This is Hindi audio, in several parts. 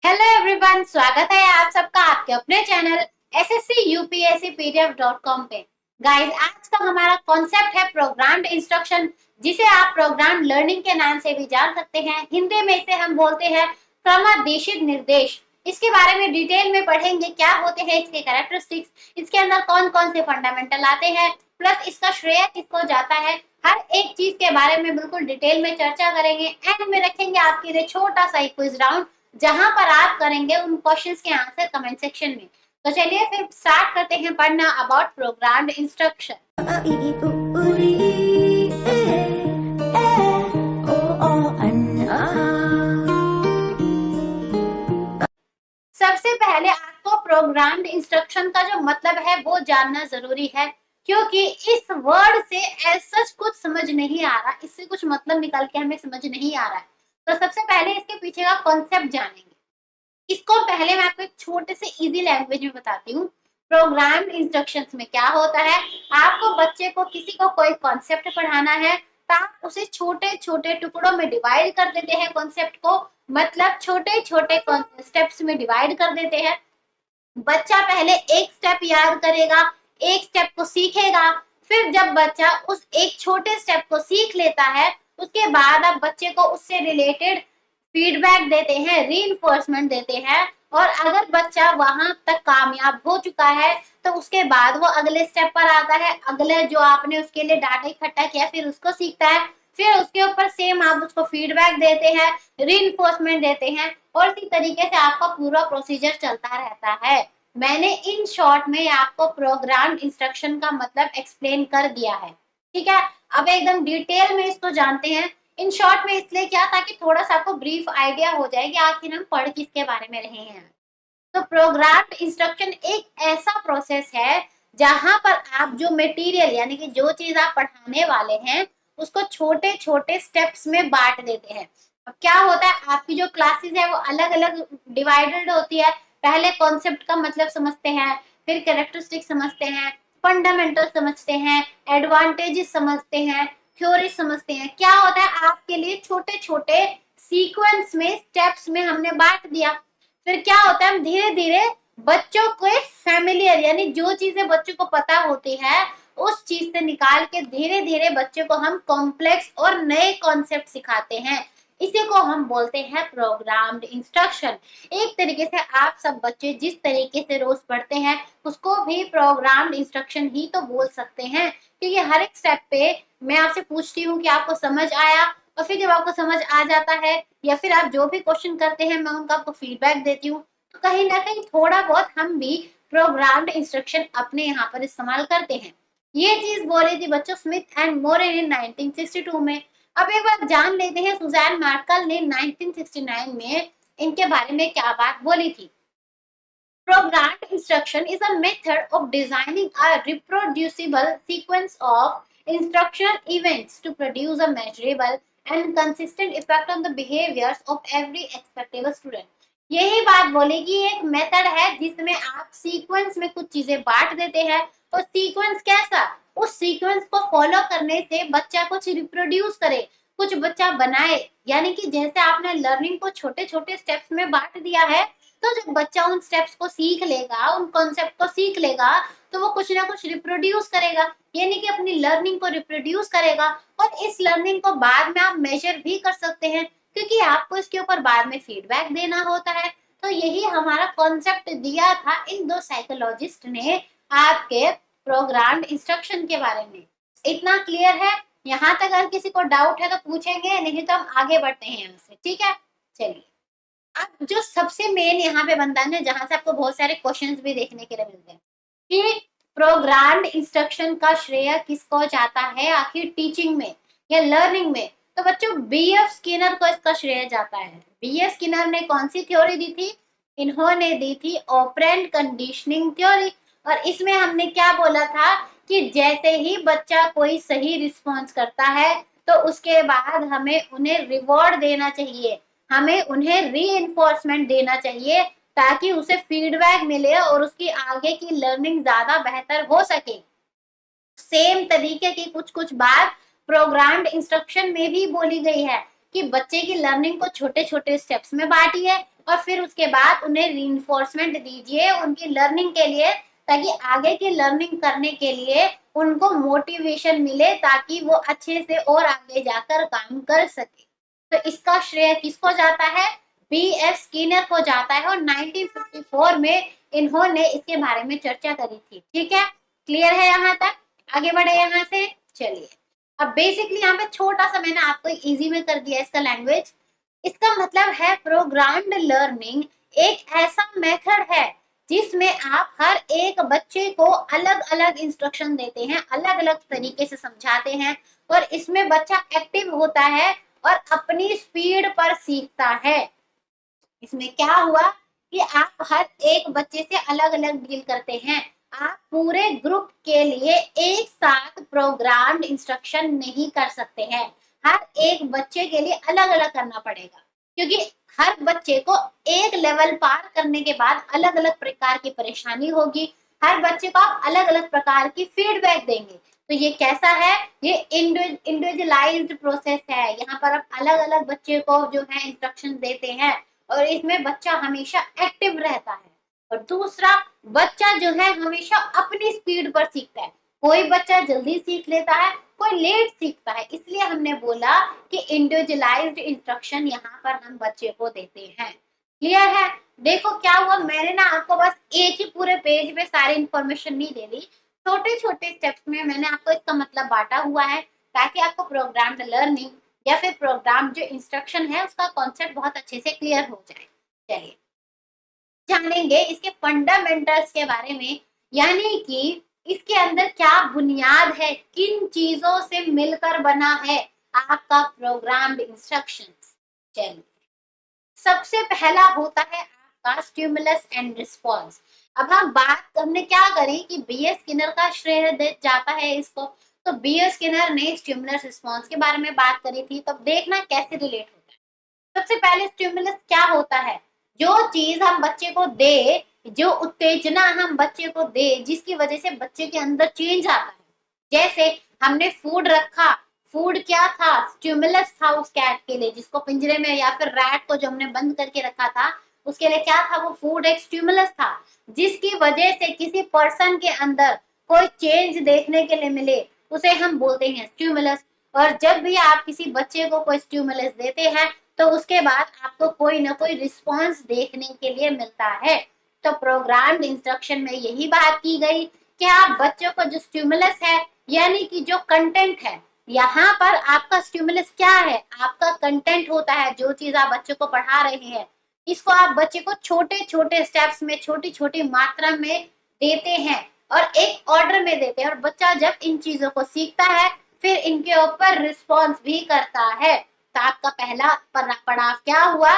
हेलो एवरीवन, स्वागत है आप सबका आपके अपने चैनल एसएससी यूपीएससी pdf.com पे। गाइस, आज का हमारा कॉन्सेप्ट है प्रोग्राम्ड इंस्ट्रक्शन, जिसे आप प्रोग्राम लर्निंग के नाम से भी जान सकते हैं। हिंदी में इसे हम बोलते हैं क्रमादेशित निर्देश। इसके बारे में डिटेल में पढ़ेंगे, क्या होते हैं इसके कैरेक्टरिस्टिक्स, इसके अंदर कौन कौन से फंडामेंटल आते हैं, प्लस इसका श्रेय किसको जाता है। हर एक चीज के बारे में बिल्कुल डिटेल में चर्चा करेंगे। एंड में रखेंगे आपके लिए छोटा सा क्विज राउंड, जहां पर आप करेंगे उन क्वेश्चंस के आंसर कमेंट सेक्शन में। तो चलिए फिर स्टार्ट करते हैं पढ़ना अबाउट प्रोग्राम्ड इंस्ट्रक्शन। सबसे पहले आपको प्रोग्राम्ड इंस्ट्रक्शन का जो मतलब है वो जानना जरूरी है, क्योंकि इस वर्ड से ऐसा कुछ समझ नहीं आ रहा, इससे कुछ मतलब निकल के हमें समझ नहीं आ रहा है। तो सबसे पहले इसके पीछे का कॉन्सेप्ट जानेंगे। इसको पहले मैं आपको एक छोटे से इजी लैंग्वेज में बताती हूँ। प्रोग्राम्ड इंस्ट्रक्शंस में क्या होता है, आपको बच्चे को किसी को कोई कॉन्सेप्ट पढ़ाना है तो आप उसे छोटे छोटे टुकड़ों में डिवाइड कर देते हैं। कॉन्सेप्ट को मतलब छोटे छोटे स्टेप्स में डिवाइड कर देते हैं। बच्चा पहले एक स्टेप याद करेगा, एक स्टेप को सीखेगा, फिर जब बच्चा उस एक छोटे स्टेप को सीख लेता है, उसके बाद आप बच्चे को उससे रिलेटेड फीडबैक देते हैं, रीइंफोर्समेंट देते हैं। और अगर बच्चा वहां तक कामयाब हो चुका है तो उसके बाद वो अगले स्टेप पर आता है, अगले जो आपने उसके लिए डाटा इकट्ठा किया फिर उसको सीखता है, फिर उसके ऊपर सेम आप उसको फीडबैक देते हैं, रीइंफोर्समेंट देते हैं, और इसी तरीके से आपका पूरा प्रोसीजर चलता रहता है। मैंने इन शॉर्ट में आपको प्रोग्राम्ड इंस्ट्रक्शन का मतलब एक्सप्लेन कर दिया है, ठीक है। अब एकदम डिटेल में इसको जानते हैं। इन शॉर्ट में इसलिए क्या, ताकि थोड़ा सा आपको ब्रीफ आइडिया हो जाए कि आखिर हम पढ़ किसके बारे में रहे हैं। तो प्रोग्राम्ड इंस्ट्रक्शन एक ऐसा प्रोसेस है जहां पर आप जो मटेरियल यानी कि जो चीज आप पढ़ाने वाले हैं उसको छोटे छोटे स्टेप्स में बांट देते हैं। अब क्या होता है, आपकी जो क्लासेस है वो अलग अलग डिवाइडेड होती है। पहले कॉन्सेप्ट का मतलब समझते हैं, फिर कैरेक्टरिस्टिक समझते हैं, फंडामेंटल समझते हैं, एडवांटेजेस समझते हैं, थ्योरी समझते हैं। क्या होता है, आपके लिए छोटे छोटे सीक्वेंस में स्टेप्स में हमने बांट दिया। फिर क्या होता है, हम धीरे धीरे बच्चों को फैमिलियर यानी जो चीजें बच्चों को पता होती है उस चीज से निकाल के धीरे धीरे बच्चों को हम कॉम्प्लेक्स और नए कॉन्सेप्ट सिखाते हैं। इसी को हम बोलते हैं प्रोग्राम्ड इंस्ट्रक्शन। एक तरीके से आप सब बच्चे जिस तरीके से रोज पढ़ते हैं उसको भी प्रोग्राम्ड इंस्ट्रक्शन ही तो बोल सकते हैं, क्योंकि हर एक स्टेप पे मैं आपसे पूछती हूँ कि आपको समझ आया, और फिर जब आपको समझ आ जाता है या फिर आप जो भी क्वेश्चन करते हैं मैं उनका आपको फीडबैक देती हूँ। तो कहीं ना कहीं थोड़ा बहुत हम भी प्रोग्राम्ड इंस्ट्रक्शन अपने यहाँ पर इस्तेमाल करते हैं। ये चीज बोली थी बच्चों स्मिथ एंड मोरेन इन 1962 में। अब एक बार जान लेते हैं सुजैन मार्कल ने 1969 में इनके बारे में क्या बात बोली थी। Programmed instruction is a method of designing a reproducible sequence of instructional events to produce a measurable and consistent effect on the behaviors of every expectable student। यही बात बोलेगी, एक मेथड है जिसमें आप सीक्वेंस में कुछ चीजें बांट देते हैं, और सीक्वेंस कैसा, उस सीक्वेंस को फॉलो करने से बच्चा कुछ रिप्रोड्यूस करे, कुछ बच्चा बनाए। यानी कि जैसे आपने लर्निंग को छोटे छोटे स्टेप्स में बांट दिया है, तो जब बच्चा उन स्टेप्स को सीख लेगा, उन कॉन्सेप्ट को सीख लेगा, तो वो कुछ ना कुछ रिप्रोड्यूस करेगा, यानी कि अपनी लर्निंग को रिप्रोड्यूस करेगा। और इस लर्निंग को बाद में आप मेजर भी कर सकते हैं, क्योंकि आपको इसके ऊपर बाद में फीडबैक देना होता है। तो यही हमारा कॉन्सेप्ट दिया था इन दो साइकोलॉजिस्ट ने आपके प्रोग्राम्ड इंस्ट्रक्शन के बारे में। इतना क्लियर है? यहाँ तक अगर किसी को डाउट है तो पूछेंगे, नहीं तो हम आगे बढ़ते हैं यहाँ से, ठीक है। चलिए, अब जो सबसे मेन यहाँ पे बनता है ना, जहां से आपको बहुत सारे क्वेश्चंस भी देखने के लिए मिलते हैं कि प्रोग्राम्ड इंस्ट्रक्शन का श्रेय किसको जाता है आखिर टीचिंग में या लर्निंग में। तो बच्चों बीएफ स्किनर को इसका श्रेय जाता है। बीएफ स्किनर ने कौन सी थ्योरी दी थी? इन्होंने दी थी ऑपरेंट कंडीशनिंग थ्योरी। और इसमें हमने क्या बोला था कि जैसे ही बच्चा कोई सही रिस्पॉन्स करता है तो उसके बाद हमें उन्हें रिवॉर्ड देना चाहिए, हमें उन्हें रीइंफोर्समेंट देना चाहिए, ताकि उसे फीडबैक मिले और उसकी आगे की लर्निंग ज्यादा बेहतर हो सके। सेम तरीके की कुछ कुछ बात प्रोग्राम्ड इंस्ट्रक्शन में भी बोली गई है कि बच्चे की लर्निंग को छोटे छोटे स्टेप्स में बांटिए और फिर उसके बाद उन्हें रीइंफोर्समेंट दीजिए उनकी लर्निंग के लिए, ताकि आगे की लर्निंग करने के लिए उनको मोटिवेशन मिले, ताकि वो अच्छे से और आगे जाकर काम कर सके। तो इसका श्रेय किसको जाता है? बी.एफ. स्किनर को जाता है, और 1954 में इन्होंने इसके बारे में चर्चा करी थी। ठीक है, क्लियर है यहाँ तक? आगे बढ़े यहाँ से, चलिए। अब बेसिकली यहाँ पे छोटा सा मैंने आपको इजी में कर दिया इसका लैंग्वेज। इसका मतलब है प्रोग्राम्ड लर्निंग एक ऐसा मेथड है जिसमें आप हर एक बच्चे को अलग अलग इंस्ट्रक्शन देते हैं, अलग अलग तरीके से समझाते हैं, और इसमें बच्चा एक्टिव होता है और अपनी स्पीड पर सीखता है। इसमें क्या हुआ कि आप हर एक बच्चे से अलग अलग डील करते हैं। आप पूरे ग्रुप के लिए एक साथ प्रोग्राम्ड इंस्ट्रक्शन नहीं कर सकते हैं, हर एक बच्चे के लिए अलग अलग करना पड़ेगा, क्योंकि हर बच्चे को एक लेवल पार करने के बाद अलग अलग प्रकार की परेशानी होगी। हर बच्चे को आप अलग अलग प्रकार की फीडबैक देंगे। तो ये कैसा है? ये इंडिविजुअलाइज्ड प्रोसेस है। यहाँ पर आप अलग अलग बच्चे को जो है इंस्ट्रक्शन देते हैं, और इसमें बच्चा हमेशा एक्टिव रहता है। और दूसरा, बच्चा जो है हमेशा अपनी स्पीड पर सीखता है। कोई बच्चा जल्दी सीख लेता है, कोई लेट सीखता है। इसलिए हमने बोला कि इंडिविजुअलाइज्ड इंस्ट्रक्शन यहाँ पर हम बच्चे को देते हैं। क्लियर है? देखो क्या हुआ, मैंने ना आपको बस एक ही पूरे पेज पे सारी इंफॉर्मेशन नहीं दे दी, छोटे छोटे स्टेप्स में मैंने आपको इसका मतलब बांटा हुआ है, ताकि आपको प्रोग्राम्ड लर्निंग या फिर प्रोग्राम जो इंस्ट्रक्शन है उसका कॉन्सेप्ट बहुत अच्छे से क्लियर हो जाए। चलिए जानेंगे इसके फंडामेंटल्स के बारे में, यानी कि इसके अंदर क्या बुनियाद है, किन चीजों से मिलकर बना है आपका प्रोग्राम्ड इंस्ट्रक्शंस। चलिए, सबसे पहला होता है आपका स्टिमुलस एंड रिस्पॉन्स। अब हम बात हमने क्या करी कि बी.एफ. स्किनर का श्रेय जाता है इसको, तो बी.एफ. स्किनर ने स्टिमुलस रिस्पॉन्स के बारे में बात करी थी। तब देखना कैसे रिलेट होता है। सबसे पहले स्टिमुलस क्या होता है? जो चीज हम बच्चे को दे, जो उत्तेजना हम बच्चे को दे, जिसकी वजह से बच्चे के अंदर चेंज आता है। जैसे हमने फूड रखा, फूड क्या था? स्टिमुलस था उस कैट के लिए, जिसको पिंजरे में, या फिर रैट को जो हमने बंद करके रखा था, उसके लिए क्या था? वो फूड एक स्टिमुलस था, जिसकी वजह से किसी पर्सन के अंदर कोई चेंज देखने के लिए मिले, उसे हम बोलते हैं स्टिमुलस। और जब भी आप किसी बच्चे को कोई स्टिमुलस देते हैं, तो उसके बाद आपको कोई ना कोई रिस्पॉन्स देखने के लिए मिलता है। तो प्रोग्राम्ड इंस्ट्रक्शन में यही बात की गई कि आप बच्चों को जो स्टिमुलस है, यानी कि जो कंटेंट है, यहाँ पर आपका स्टिमुलस क्या है? आपका कंटेंट होता है, जो चीज आप बच्चों को पढ़ा रहे हैं, इसको आप बच्चे को छोटे छोटे स्टेप्स में, छोटी छोटी मात्रा में देते हैं, और एक ऑर्डर में देते हैं। और बच्चा जब इन चीजों को सीखता है, फिर इनके ऊपर रिस्पॉन्स भी करता है। तो आपका पहला पड़ाव क्या हुआ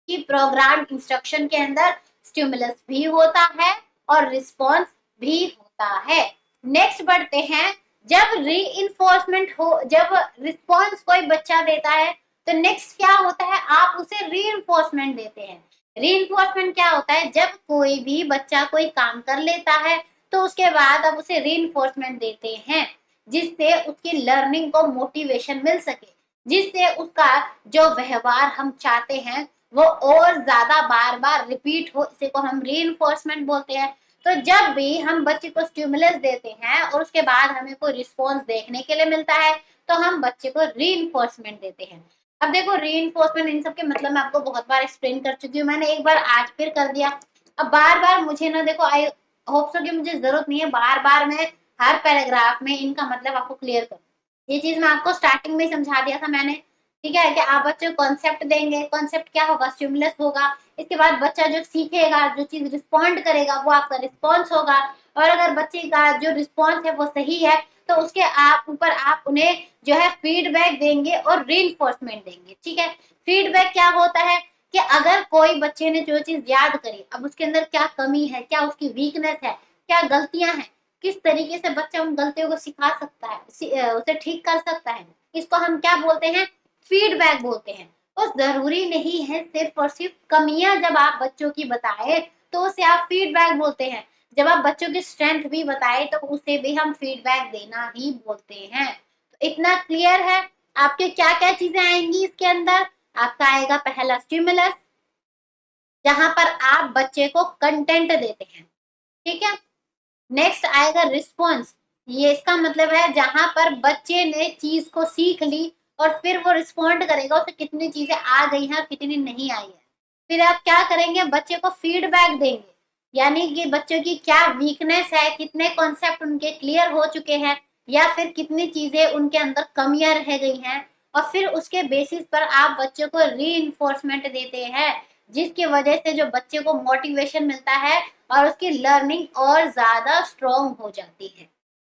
कि प्रोग्राम इंस्ट्रक्शन के अंदर स्टिमुलस भी होता है और रिस्पॉन्स भी होता है। नेक्स्ट बढ़ते हैं, जब रीइंफोर्समेंट हो, जब रिस्पॉन्स कोई बच्चा देता है, तो नेक्स्ट क्या होता है? आप उसे रीइंफोर्समेंट देते हैं। रीइंफोर्समेंट क्या होता है? जब कोई भी बच्चा कोई काम कर लेता है, तो उसके बाद आप उसे रीइंफोर्समेंट देते हैं, जिससे उसकी लर्निंग को मोटिवेशन मिल सके, जिससे उसका जो व्यवहार हम चाहते हैं वो और ज्यादा बार बार रिपीट हो। इसे को हम रीइंफोर्समेंट बोलते हैं। तो जब भी हम बच्चे को स्टिमुलस देते हैं और उसके बाद हमें कोई रिस्पॉन्स देखने के लिए मिलता है, तो हम बच्चे को रीइंफोर्समेंट देते हैं। अब देखो, रीइंफोर्समेंट इन सब के मतलब मैं आपको बहुत बार एक्सप्लेन कर चुकी हूँ, मैंने एक बार आज फिर कर दिया। अब बार बार मुझे ना, देखो आई होप सो कि मुझे जरूरत नहीं है बार बार मैं हर पैराग्राफ में इनका मतलब आपको क्लियर करूँ। ये चीज मैं आपको स्टार्टिंग में ही समझा दिया था मैंने। ठीक है, कि आप बच्चे को कॉन्सेप्ट देंगे, कॉन्सेप्ट क्या होगा? स्टिमुलस होगा। इसके बाद बच्चा जो सीखेगा, जो चीज रिस्पॉन्ड करेगा, वो आपका रिस्पॉन्स होगा। और अगर बच्चे का जो रिस्पॉन्स है वो सही है, तो उसके आप ऊपर आप उन्हें जो है फीडबैक देंगे और रीइंफोर्समेंट देंगे। ठीक है, फीडबैक क्या होता है कि अगर कोई बच्चे ने जो चीज याद करी, अब उसके अंदर क्या कमी है, क्या उसकी वीकनेस है, क्या गलतियां हैं, किस तरीके से बच्चा उन गलतियों को सिखा सकता है, उसे ठीक कर सकता है, इसको हम क्या बोलते हैं? फीडबैक बोलते हैं। तो जरूरी नहीं है सिर्फ और सिर्फ कमियां जब आप बच्चों की बताए तो उसे आप फीडबैक बोलते हैं। जब आप बच्चों की स्ट्रेंथ भी बताए तो उसे भी हम फीडबैक देना ही बोलते हैं। तो इतना क्लियर है? आपके क्या क्या चीजें आएंगी इसके अंदर? आपका आएगा पहला स्टिमुलस, जहां पर आप बच्चे को कंटेंट देते हैं, ठीक है। नेक्स्ट आएगा रिस्पॉन्स। ये इसका मतलब है जहां पर बच्चे ने चीज को सीख ली और फिर वो रिस्पॉन्ड करेगा उसे कितनी चीजें आ गई हैं और कितनी नहीं आई है। फिर आप क्या करेंगे, बच्चे को फीडबैक देंगे, यानी कि बच्चों की क्या वीकनेस है, कितने कॉन्सेप्ट उनके क्लियर हो चुके हैं या फिर कितनी चीजें उनके अंदर कमियां रह गई हैं। और फिर उसके बेसिस पर आप बच्चों को री देते हैं, जिसकी वजह से जो बच्चे को मोटिवेशन मिलता है और उसकी लर्निंग और ज्यादा स्ट्रॉन्ग हो जाती है।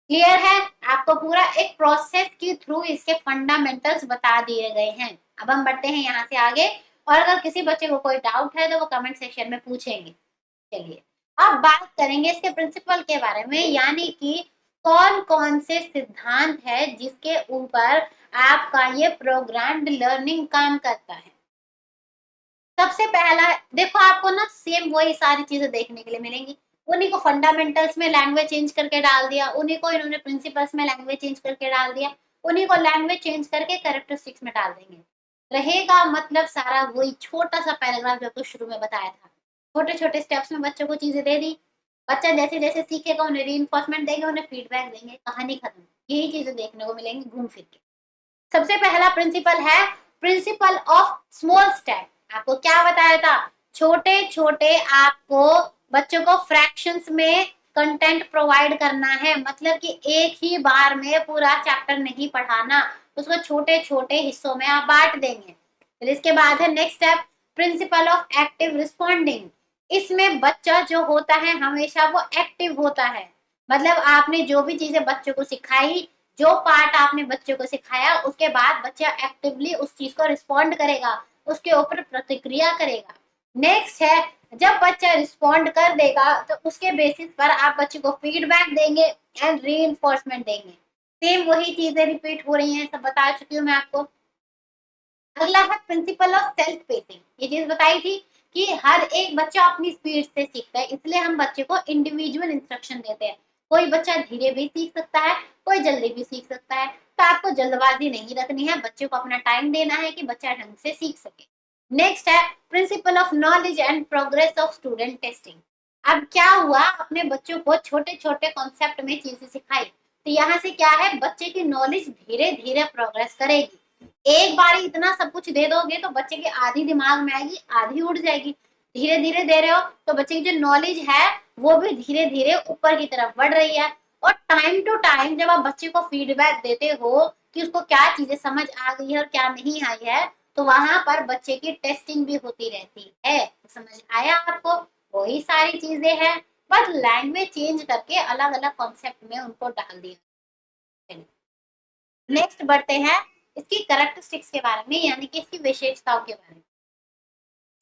क्लियर है? आपको पूरा एक प्रोसेस के थ्रू इसके फंडामेंटल्स बता दिए गए हैं। अब हम बढ़ते हैं यहाँ से आगे, और अगर किसी बच्चे को कोई डाउट है तो वो कमेंट सेक्शन में पूछेंगे। चलिए अब बात करेंगे इसके प्रिंसिपल के बारे में, यानी कि कौन कौन से सिद्धांत है जिसके ऊपर आपका ये प्रोग्राम्ड लर्निंग काम करता है। सबसे पहला देखो, आपको ना सेम वही सारी चीजें देखने के लिए मिलेंगी। उन्हीं को फंडामेंटल्स में लैंग्वेज चेंज करके डाल दिया, उन्हीं को इन्होंने प्रिंसिपल्स में लैंग्वेज चेंज करके डाल दिया, उन्हीं को लैंग्वेज चेंज करके कैरेक्टरिस्टिक्स में डाल देंगे। रहेगा मतलब सारा वही छोटा सा पैराग्राफ जो आपको शुरू में बताया था। छोटे छोटे स्टेप्स में बच्चों को चीजें दे दी, बच्चा जैसे जैसे सीखेगा उन्हें रीइंफोर्समेंट देंगे, उन्हें फीडबैक देंगे, कहानी खत्म। यही चीजें देखने को मिलेंगी घूम फिर के। सबसे पहला प्रिंसिपल है प्रिंसिपल ऑफ स्मॉल स्टेप। आपको क्या बताया था, छोटे छोटे आपको बच्चों को फ्रैक्शंस में कंटेंट प्रोवाइड करना है, मतलब कि एक ही बार में पूरा चैप्टर नहीं पढ़ाना, उसको छोटे छोटे हिस्सों में आप बांट देंगे। फिर इसके बाद है next step principle of active responding. इसमें बच्चा जो होता है हमेशा वो एक्टिव होता है, मतलब आपने जो भी चीजें बच्चों को सिखाई, जो पार्ट आपने बच्चे को सिखाया उसके बाद बच्चा एक्टिवली उस चीज को रिस्पॉन्ड करेगा, उसके ऊपर प्रतिक्रिया करेगा। नेक्स्ट है जब बच्चा रिस्पॉन्ड कर देगा तो उसके बेसिस पर आप बच्चे को फीडबैक देंगे एंड रीइंफोर्समेंट देंगे। सेम वही चीजें रिपीट हो रही हैं, सब बता चुकी हूँ मैं आपको। अगला है प्रिंसिपल ऑफ सेल्फ पेसिंग। ये चीज बताई थी कि हर एक बच्चा अपनी स्पीड से सीखता है, इसलिए हम बच्चे को इंडिविजुअल इंस्ट्रक्शन देते हैं। कोई बच्चा धीरे भी सीख सकता है, कोई जल्दी भी सीख सकता है, तो आपको जल्दबाजी नहीं रखनी है, बच्चे को अपना टाइम देना है कि बच्चा ढंग से सीख सके। नेक्स्ट है principle of knowledge and progress of student testing. अब क्या हुआ, अपने बच्चों को छोटे छोटे कॉन्सेप्ट में चीजें सिखाई, तो यहाँ से क्या है, बच्चे की नॉलेज धीरे धीरे प्रोग्रेस करेगी। एक बार इतना सब कुछ दे दोगे तो बच्चे के आधी दिमाग में आएगी, आधी उड़ जाएगी। धीरे धीरे दे रहे हो तो बच्चे की जो नॉलेज है वो भी धीरे धीरे ऊपर की तरफ बढ़ रही है। और टाइम टू टाइम जब आप बच्चे को फीडबैक देते हो कि उसको क्या चीजें समझ आ गई है और क्या नहीं आई है, तो वहां पर बच्चे की टेस्टिंग भी होती रहती है। समझ आया आपको? वही सारी चीजें हैं, बस लैंग्वेज चेंज करके अलग अलग कॉन्सेप्ट में उनको डाल दिया। नेक्स्ट बढ़ते हैं इसकी कैरेक्टरिस्टिक्स के बारे में, यानी कि इसकी विशेषताओं के बारे में।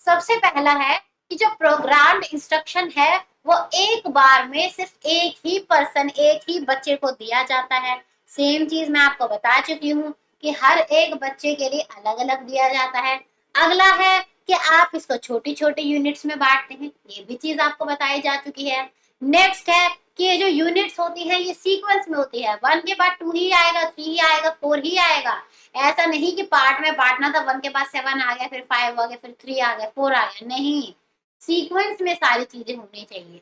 सबसे पहला है कि जो प्रोग्राम्ड इंस्ट्रक्शन है वो एक बार में सिर्फ एक ही पर्सन, एक ही बच्चे को दिया जाता है। सेम चीज मैं आपको बता चुकी हूँ कि हर एक बच्चे के लिए अलग अलग दिया जाता है। अगला है कि आप इसको छोटी छोटी यूनिट्स में बांटते हैं, ये भी चीज आपको बताई जा चुकी है। नेक्स्ट है कि ये जो यूनिट्स होती है ये सीक्वेंस में होती है, 1 के बाद 2 ही आएगा, 3 ही आएगा, 4 ही आएगा। ऐसा नहीं कि पार्ट में बांटना था, 1 के बाद 7 आ गया, फिर 5 आ गया, फिर 3 आ गया, 4 आ गया, नहीं, सीक्वेंस में सारी चीजें होनी चाहिए।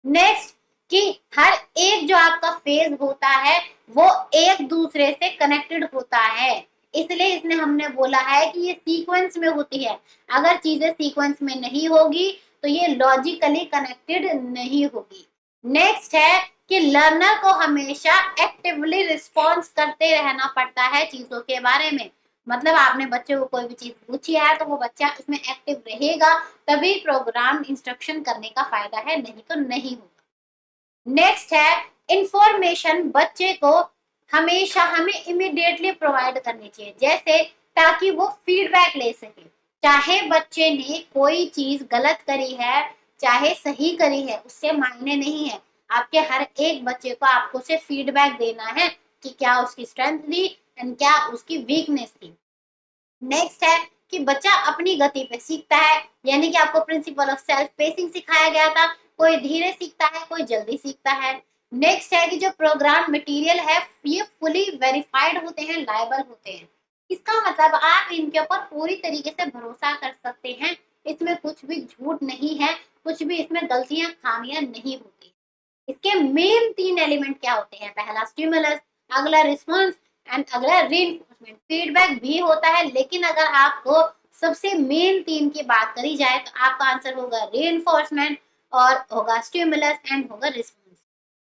नेक्स्ट कि हर एक जो आपका फेज होता है वो एक दूसरे से कनेक्टेड होता है, इसलिए इसने हमने बोला है कि ये सीक्वेंस में होती है। अगर चीजें सीक्वेंस में नहीं होगी तो ये लॉजिकली कनेक्टेड नहीं होगी। नेक्स्ट है कि लर्नर को हमेशा एक्टिवली रिस्पॉन्स करते रहना पड़ता है चीजों के बारे में, मतलब आपने बच्चे को कोई भी चीज पूछी है तो वो बच्चा उसमें एक्टिव रहेगा, तभी प्रोग्राम इंस्ट्रक्शन करने का फायदा है, नहीं तो नहीं होगा। नेक्स्ट है इंफॉर्मेशन बच्चे को हमेशा हमें इमीडिएटली प्रोवाइड करनी चाहिए, जैसे ताकि वो फीडबैक ले सके। चाहे बच्चे ने कोई चीज गलत करी है चाहे सही करी है, उससे मायने नहीं है। आपके हर एक बच्चे को आपको से फीडबैक देना है कि क्या उसकी स्ट्रेंथ थी एंड क्या उसकी वीकनेस थी। नेक्स्ट है कि बच्चा अपनी गति पे सीखता है, यानी कि आपको प्रिंसिपल ऑफ सेल्फ पेसिंग सिखाया गया था, कोई धीरे सीखता है, कोई जल्दी सीखता है। नेक्स्ट है कि जो प्रोग्राम मटेरियल है ये फुली वेरीफाइड होते हैं, लायबल होते हैं। इसका मतलब आप इनके ऊपर पूरी तरीके से भरोसा कर सकते हैं, इसमें कुछ भी झूठ नहीं है, कुछ भी इसमें गलतियां खामियां नहीं होती। इसके मेन 3 एलिमेंट क्या होते हैं? पहला स्टिमुलस, अगला रिस्पॉन्स एंड अगला रीइंफोर्समेंट। फीडबैक भी होता है, लेकिन अगर आपको सबसे मेन 3 की बात करी जाए तो आपका आंसर होगा रीइंफोर्समेंट और होगा स्टिमुलस एंड होगा रिस्पॉन्स।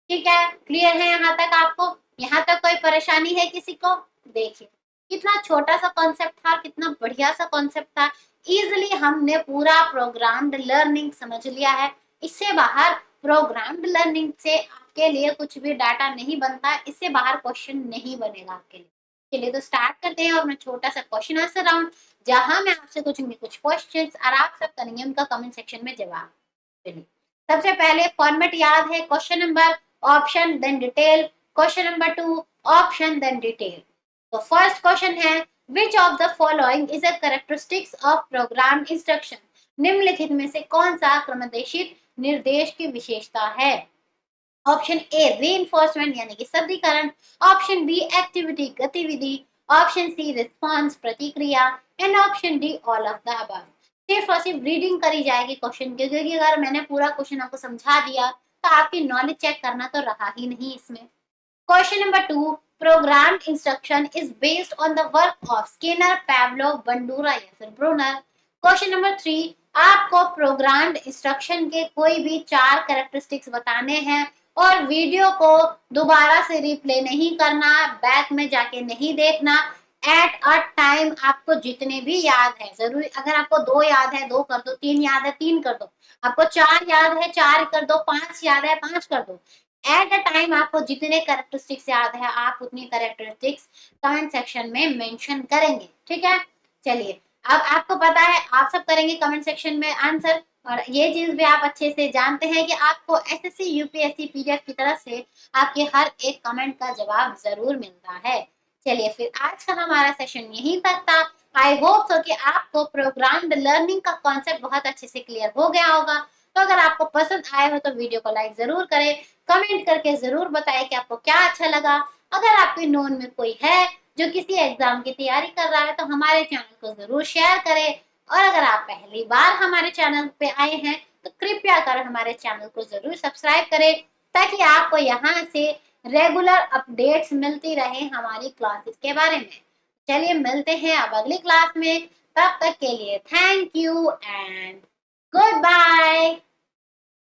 ठीक है, क्लियर है यहाँ तक आपको? यहाँ तक कोई परेशानी है किसी को? देखिए कितना छोटा सा कॉन्सेप्ट था, कितना बढ़िया सा कॉन्सेप्ट था। इजिली हमने पूरा प्रोग्राम्ड लर्निंग समझ लिया है। इससे बाहर प्रोग्राम्ड लर्निंग से आपके लिए कुछ भी डाटा नहीं बनता, इससे बाहर क्वेश्चन नहीं बनेगा आपके लिए। चलिए तो स्टार्ट करते हैं अपना छोटा सा क्वेश्चन आंसर राउंड, जहां मैं आपसे पूछूंगी कुछ क्वेश्चंस और आप सब करेंगे उनका कमेंट सेक्शन में जवाब। चलिए सबसे पहले फॉर्मेट याद है, question number option then detail, question number 2 option then detail. तो फर्स्ट क्वेश्चन है which of the following is a characteristics of program instruction. निम्नलिखित में से कौन सा क्रमदेशित निर्देश की विशेषता है? ऑप्शन ए रीइंफोर्समेंट यानी कि सद्दीकरण, ऑप्शन बी एक्टिविटी गतिविधि, ऑप्शन सी रिस्पॉन्स प्रतिक्रिया and option D all of the above. सिर्फ और सिर्फ रीडिंग करी जाएगी क्वेश्चन की, क्योंकि अगर मैंने पूरा क्वेश्चन आपको समझा दिया तो आपकी नॉलेज चेक करना तो रहा ही नहीं इसमें। Question number 2. Programmed instruction is based on the work of Skinner, Pavlov, Bandura या फिर Brunner. Question number 3. आपको प्रोग्राम्ड इंस्ट्रक्शन के कोई भी 4 कैरेक्टरिस्टिक्स बताने हैं और वीडियो को दोबारा से रिप्ले नहीं करना, बैक में जाके नहीं देखना। एट अ टाइम आपको जितने भी याद है, जरूरी अगर आपको 2 याद है 2 कर दो, 3 याद है 3 कर दो, आपको 4 याद है 4 कर दो, 5 याद है 5 कर दो। एट अ टाइम आपको जितने कैरेक्टरिस्टिक्स याद है आप उतनी कैरेक्टरिस्टिक्स कमेंट सेक्शन में मेंशन करेंगे। ठीक है, चलिए अब आपको पता है आप सब करेंगे कमेंट सेक्शन में आंसर, और ये चीज भी आप अच्छे से जानते हैं कि आपको एसएससी यूपीएससी पीडीएफ की तरफ से आपके हर एक कमेंट का जवाब जरूर मिलता है। चलिए फिर आज का हमारा सेशन यहीं तक था। आई होप सो कि आपको प्रोग्राम्ड लर्निंग का कॉन्सेप्ट बहुत अच्छे से क्लियर हो गया होगा। तो अगर आपको पसंद आया हो तो वीडियो को लाइक जरूर करें, कमेंट करके जरूर बताएं कि आपको क्या अच्छा लगा। अगर आपके नोन में कोई है जो किसी एग्जाम की तैयारी कर रहा है तो हमारे चैनल को जरूर शेयर करें, और अगर आप पहली बार हमारे चैनल पे आए हैं तो कृपया कर हमारे चैनल को जरूर सब्सक्राइब करें, ताकि आपको यहाँ से रेगुलर अपडेट्स मिलती रहे हमारी क्लासेस के बारे में। चलिए मिलते हैं अब अगली क्लास में, तब तक के लिए thank you and good bye.